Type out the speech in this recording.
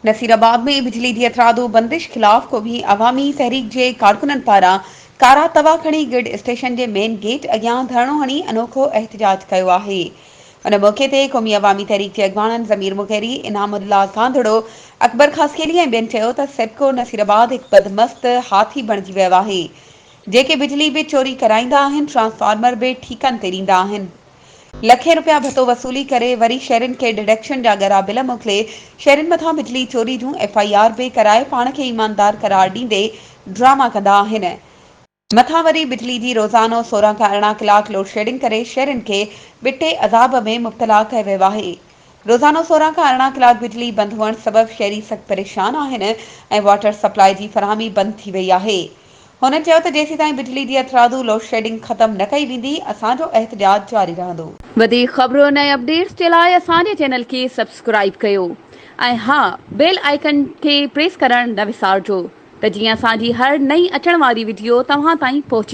नसीराबाद में बिजली जी अतरादो बंदिश खिलाफ को भी अवामी तहरीक के कारकुनन पारा कारा तवा खणी गिड स्टेशन के मेन गेट अॻियां धरणो हणी अनोखो एहतजाज किया है। उन मौके ते क़ौमी अवामी तहरीक के अॻवाननि ज़मीर मुग़ैरी, इनामुल्लाह कांधड़ो, अकबर खासकेली ऐं ॿियनि चयो त सेप्को नसीराबाद एक बदमस्त हाथी बणिजी वियो आहे, जेके बिजली भी चोरी कराईंदा आहिनि, ट्रांसफार्मर भी ठीकनि ते ॾींदा आहिनि। लखें रुपया भत्तो वसूली करे वरी शहरनि के डिडक्शन जा ॻरा बिल मोकिले शहरनि मथां बिजली चोरी जूं FIR बि कराए पाण खे ईमानदार करार ॾींदे ड्रामा कंदा आहिनि। मथां वरी बिजली जी रोज़ानो 16 खां 18 कलाक लोड शेडिंग करे शहरनि खे बिटे अज़ाब में मुब्तला कयो वियो आहे। रोज़ानो 16 खां 18 कलाक बिजली बंदि हुअण सबबि शहरी सख़्त परेशान आहिनि ऐं वाटर सप्लाई जी फरहमी बंदि थी वई आहे। हुन चयो त जेसीं ताईं बिजली जी अतरादू लोड शेडिंग ख़त्म न कई वेंदी, असांजो एहतजाज जारी रहंदो। वधीक ख़बरुनि ऐं अपडेट्स जे लाइ असांजे चैनल खे सब्सक्राइब कयो ऐं हा, बेल आइकन खे प्रेस करणु न विसारजो त जीअं असांजी हर नई अचण वारी वीडियो तव्हां ताईं पहुची